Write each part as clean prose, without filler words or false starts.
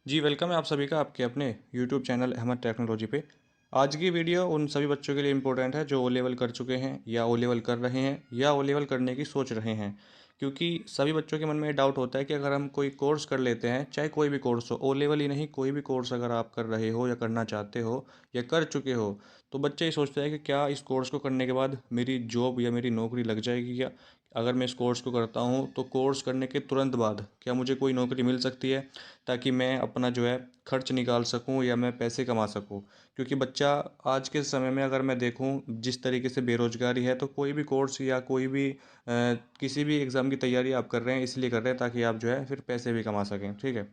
जी, welcome है आप सभी का आपके अपने यूट्यूब चैनल अहमद टेक्नोलॉजी पे। आज की वीडियो उन सभी बच्चों के लिए इम्पोर्टेंट है जो ओ लेवल कर चुके हैं या ओ लेवल कर रहे हैं या ओ लेवल करने की सोच रहे हैं। क्योंकि सभी बच्चों के मन में ये डाउट होता है कि अगर हम कोई कोर्स कर लेते हैं, चाहे कोई भी कोर्स हो, ओ लेवल ही नहीं कोई भी कोर्स अगर आप कर रहे हो या करना चाहते हो या कर चुके हो, तो बच्चे ये सोचते हैं कि क्या इस कोर्स को करने के बाद मेरी जॉब या मेरी नौकरी लग जाएगी क्या? अगर मैं इस कोर्स को करता हूँ तो कोर्स करने के तुरंत बाद क्या मुझे कोई नौकरी मिल सकती है? ताकि मैं अपना जो है खर्च निकाल सकूं या मैं पैसे कमा सकूं। क्योंकि बच्चा आज के समय में अगर मैं देखूं जिस तरीके से बेरोजगारी है, तो कोई भी कोर्स या कोई भी किसी भी एग्ज़ाम की तैयारी आप कर रहे हैं इसलिए कर रहे हैं ताकि आप जो है फिर पैसे भी कमा सकें। ठीक है।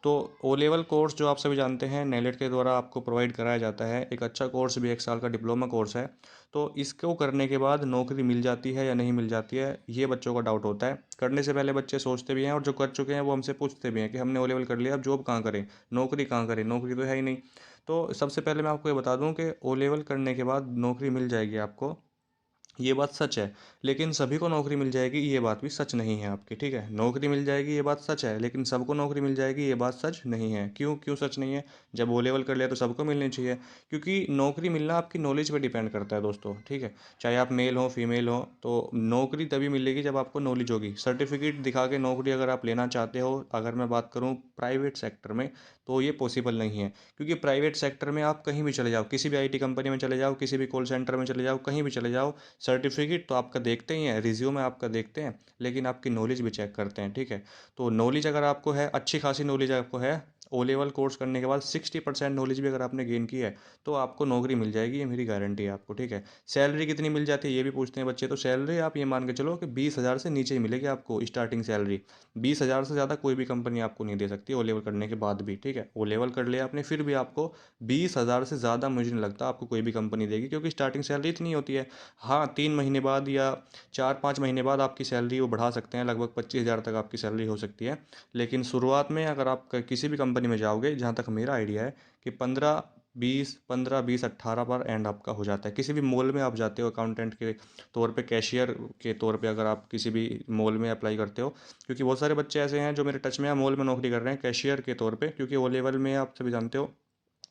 तो ओ लेवल कोर्स जो आप सभी जानते हैं नेलेट के द्वारा आपको प्रोवाइड कराया जाता है। एक अच्छा कोर्स भी 1 साल का डिप्लोमा कोर्स है। तो इसको करने के बाद नौकरी मिल जाती है या नहीं मिल जाती है, ये बच्चों का डाउट होता है। करने से पहले बच्चे सोचते भी हैं और जो कर चुके हैं वो हमसे पूछते भी हैं कि हमने ओ लेवल कर लिया, अब जॉब कहाँ करें, नौकरी कहाँ करें, नौकरी तो है ही नहीं। तो सबसे पहले मैं आपको ये बता दूं कि ओ लेवल करने के बाद नौकरी मिल जाएगी आपको, ये बात सच है। लेकिन सभी को नौकरी मिल जाएगी ये बात भी सच नहीं है आपकी। ठीक है, नौकरी मिल जाएगी ये बात सच है, लेकिन सबको नौकरी मिल जाएगी ये बात सच नहीं है। क्यों क्यों सच नहीं है? जब ओ लेवल कर लिया तो सबको मिलनी चाहिए। क्योंकि नौकरी मिलना आपकी नॉलेज पे डिपेंड करता है दोस्तों। ठीक है, चाहे आप मेल हो फीमेल हो, तो नौकरी तभी मिलेगी जब आपको नॉलेज होगी। सर्टिफिकेट दिखा के नौकरी अगर आप लेना चाहते हो, अगर मैं बात करूँ प्राइवेट सेक्टर में, तो ये पॉसिबल नहीं है। क्योंकि प्राइवेट सेक्टर में आप कहीं भी चले जाओ, किसी भी आईटी कंपनी में चले जाओ, किसी भी कॉल सेंटर में चले जाओ, कहीं भी चले जाओ, सर्टिफिकेट तो आपका देखते ही हैं, रिज्यूमे आपका देखते हैं, लेकिन आपकी नॉलेज भी चेक करते हैं। ठीक है, तो नॉलेज अगर आपको है, अच्छी खासी नॉलेज आपको है, ओ लेवल कोर्स करने के बाद 60% नॉलेज भी अगर आपने गेन की है, तो आपको नौकरी मिल जाएगी, ये मेरी गारंटी है आपको। ठीक है, सैलरी कितनी मिल जाती है ये भी पूछते हैं बच्चे। तो सैलरी आप ये मान के चलो कि 20,000 से नीचे ही मिलेगी आपको स्टार्टिंग सैलरी। 20,000 से ज़्यादा कोई भी कंपनी आपको नहीं दे सकती ओ लेवल करने के बाद भी। ठीक है, ओ लेवल कर लिया आपने फिर भी आपको 20,000 से ज़्यादा मुझे नहीं लगता आपको कोई भी कंपनी देगी, क्योंकि स्टार्टिंग सैलरी इतनी होती है। हाँ, 3 महीने बाद या 4-5 महीने बाद आपकी सैलरी वो बढ़ा सकते हैं, लगभग 25,000 तक आपकी सैलरी हो सकती है। लेकिन शुरुआत में अगर आप किसी भी कंपनी में जाओगे, जहाँ तक मेरा आइडिया है कि 15-20 पर एंड आपका हो जाता है। किसी भी मॉल में आप जाते हो अकाउंटेंट के तौर पे, कैशियर के तौर पे, अगर आप किसी भी मॉल में अप्लाई करते हो, क्योंकि बहुत सारे बच्चे ऐसे हैं जो मेरे टच में है, मॉल में नौकरी कर रहे हैं कैशियर के तौर पे, क्योंकि ओ लेवल में आप सभी जानते हो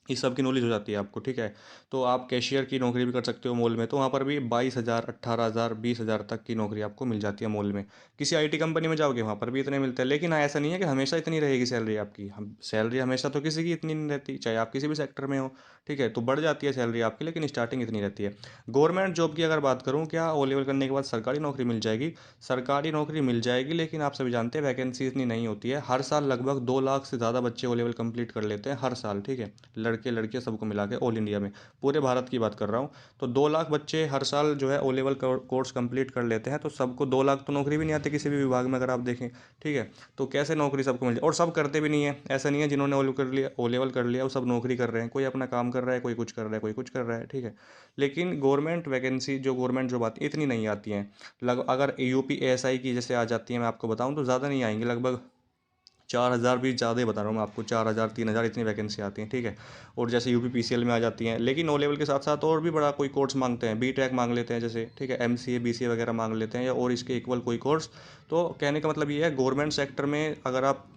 इस सब की नॉलेज हो जाती है आपको। ठीक है, तो आप कैशियर की नौकरी भी कर सकते हो मॉल में, तो वहाँ पर भी 22,000 18,000 20,000 तक की नौकरी आपको मिल जाती है मॉल में। किसी आईटी कंपनी में जाओगे वहाँ पर भी इतने मिलते हैं, लेकिन हाँ, ऐसा नहीं है कि हमेशा इतनी रहेगी सैलरी आपकी। हम सैलरी हमेशा तो किसी की इतनी नहीं रहती, चाहे आप किसी भी सेक्टर में हो। ठीक है, तो बढ़ जाती है सैलरी आपकी, लेकिन स्टार्टिंग इतनी रहती है। गवर्नमेंट जॉब की अगर बात करूँ, क्या ओ लेवल करने के बाद सरकारी नौकरी मिल जाएगी? सरकारी नौकरी मिल जाएगी, लेकिन आप सभी जानते हैं वैकेंसी इतनी नहीं होती है। हर साल लगभग 2 लाख से ज़्यादा बच्चे ओ लेवल कंप्लीट कर लेते हैं हर साल। ठीक है, लड़के लड़के सबको मिला के ऑल इंडिया में, पूरे भारत की बात कर रहा हूँ। तो 2 लाख बच्चे हर साल जो है ओ लेवल कोर्स कंप्लीट कर लेते हैं, तो सबको 2 लाख तो नौकरी भी नहीं आती किसी भी विभाग में अगर आप देखें। ठीक है, तो कैसे नौकरी सबको मिल जाए? और सब करते भी नहीं है, ऐसा नहीं है जिन्होंने ओ लेवल कर लिया वो सब नौकरी कर रहे हैं। कोई अपना काम कर रहा है, कोई कुछ कर रहा है, कोई कुछ कर रहा है। ठीक है, लेकिन गवर्नमेंट वैकेंसी जो गवर्नमेंट जॉब आती है इतनी नहीं आती हैं। अगर यूपी एएसआई की जैसे आ जाती है, मैं आपको बताऊं तो ज़्यादा नहीं आएंगी, लगभग 4,000 भी ज़्यादा ही बता रहा हूँ मैं आपको, 4,000 3,000 इतनी वैकेंसी आती हैं। ठीक है, और जैसे यूपी पीसीएल में आ जाती हैं, लेकिन ओ लेवल के साथ साथ और भी बड़ा कोई कोर्स मांगते हैं, बीटेक मांग लेते हैं जैसे। ठीक है, एमसीए बीसीए वगैरह मांग लेते हैं, या और इसके इक्वल कोई कोर्स। तो कहने का मतलब ये है, गवर्नमेंट सेक्टर में अगर आप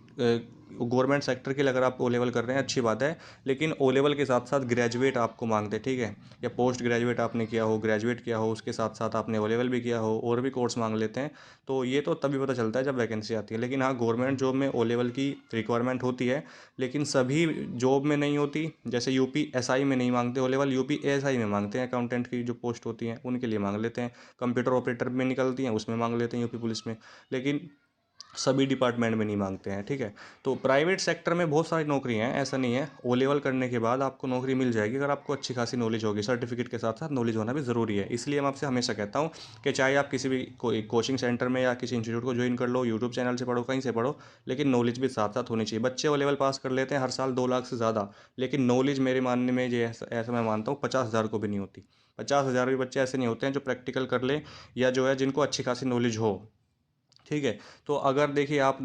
गवर्नमेंट सेक्टर के लिए अगर आप ओ लेवल कर रहे हैं अच्छी बात है, लेकिन ओ लेवल के साथ साथ ग्रेजुएट आपको मांगते हैं। ठीक है, या पोस्ट ग्रेजुएट आपने किया हो, ग्रेजुएट किया हो, उसके साथ साथ आपने ओ लेवल भी किया हो, और भी कोर्स मांग लेते हैं। तो ये तो तभी पता चलता है जब वैकेंसी आती है। लेकिन हाँ, गवर्नमेंट जॉब में ओ लेवल की रिक्वायरमेंट होती है, लेकिन सभी जॉब में नहीं होती। जैसे यूपी एसआई में नहीं मांगते ओ लेवल, यूपी एएसआई में मांगते हैं, अकाउंटेंट की जो पोस्ट होती हैं उनके लिए मांग लेते हैं। कंप्यूटर ऑपरेटर में निकलती हैं, उसमें मांग लेते हैं यूपी पुलिस में, लेकिन सभी डिपार्टमेंट में नहीं मांगते हैं। ठीक है, तो प्राइवेट सेक्टर में बहुत सारी नौकरी हैं, ऐसा नहीं है। ओ लेवल करने के बाद आपको नौकरी मिल जाएगी अगर आपको अच्छी खासी नॉलेज होगी। सर्टिफिकेट के साथ साथ नॉलेज होना भी ज़रूरी है। इसलिए मैं आपसे हमेशा कहता हूँ कि चाहे आप किसी भी कोई कोचिंग सेंटर में या किसी इंस्टीट्यूट को ज्वाइन कर लो, यूट्यूब चैनल से पढ़ो, कहीं से पढ़ो, लेकिन नॉलेज भी साथ साथ होनी चाहिए। बच्चे ओ लेवल पास कर लेते हैं हर साल 2 लाख से ज़्यादा, लेकिन नॉलेज मेरे मानने में ये ऐसा मैं मानता हूँ 50,000 को भी नहीं होती। 50,000 भी बच्चे ऐसे नहीं होते हैं जो प्रैक्टिकल कर लें, या जो है जिनको अच्छी खासी नॉलेज हो। ठीक है, तो अगर देखिए आप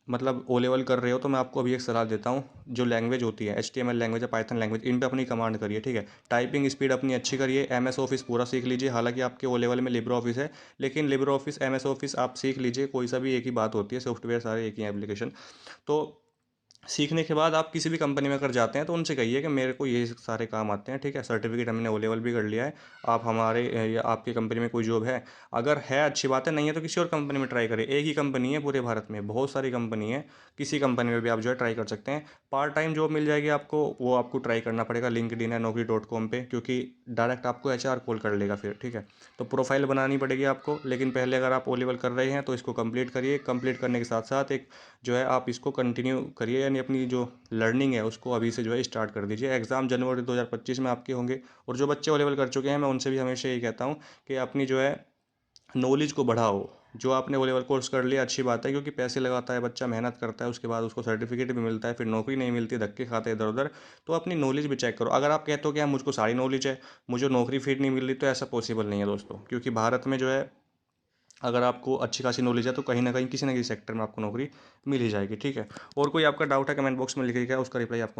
मतलब ओ लेवल कर रहे हो, तो मैं आपको अभी एक सलाह देता हूँ। जो लैंग्वेज होती है HTML लैंग्वेज या पाइथन लैंग्वेज, इन पे अपनी कमांड करिए। ठीक है, टाइपिंग स्पीड अपनी अच्छी करिए, MS ऑफिस पूरा सीख लीजिए। हालांकि आपके ओ लेवल में लिब्रो ऑफिस है, लेकिन लिब्रो ऑफिस MS ऑफिस आप सीख लीजिए, कोई सा भी एक ही बात होती है, सॉफ्टवेयर सारे एक ही एप्लीकेशन। तो सीखने के बाद आप किसी भी कंपनी में अगर जाते हैं तो उनसे कहिए कि मेरे को ये सारे काम आते हैं, ठीक है, सर्टिफिकेट हमने ओ लेवल भी कर लिया है, आप हमारे या आपकी कंपनी में कोई जॉब है, अगर है अच्छी बात है, नहीं है तो किसी और कंपनी में ट्राई करें। एक ही कंपनी है पूरे भारत में, बहुत सारी कंपनी है, किसी कंपनी में भी आप जो है ट्राई कर सकते हैं। पार्ट टाइम जॉब मिल जाएगी आपको, वो आपको ट्राई करना पड़ेगा लिंक्डइन है, naukri.com पे, क्योंकि डायरेक्ट आपको HR कॉल कर लेगा फिर, ठीक है। तो प्रोफाइल बनानी पड़ेगी आपको, लेकिन पहले अगर आप ओ लेवल कर रहे हैं तो इसको कंप्लीट करिए। कंप्लीट करने के साथ साथ एक जो है आप इसको कंटिन्यू करिए, यानी अपनी जो लर्निंग है उसको अभी से जो है स्टार्ट कर दीजिए। एग्ज़ाम जनवरी 2025 में आपके होंगे, और जो बच्चे ओ लेवल कर चुके हैं मैं उनसे भी हमेशा यही कहता हूँ कि अपनी जो है नॉलेज को बढ़ाओ। जो आपने ओ लेवल कोर्स कर लिया अच्छी बात है, क्योंकि पैसे लगाता है बच्चा, मेहनत करता है, उसके बाद उसको सर्टिफिकेट भी मिलता है, फिर नौकरी नहीं मिलती, धक्के खाते हैं इधर उधर। तो अपनी नॉलेज भी चेक करो। अगर आप कहते हो कि यार मुझको सारी नॉलेज है, मुझे नौकरी फिर नहीं मिल रही, तो ऐसा पॉसिबल नहीं है दोस्तों, क्योंकि भारत में जो है अगर आपको अच्छी खासी नॉलेज है तो कहीं ना कहीं किसी ना किसी सेक्टर में आपको नौकरी मिल ही जाएगी, ठीक है। और कोई आपका डाउट है कमेंट बॉक्स में लिखिएगा, उसका रिप्लाई आपको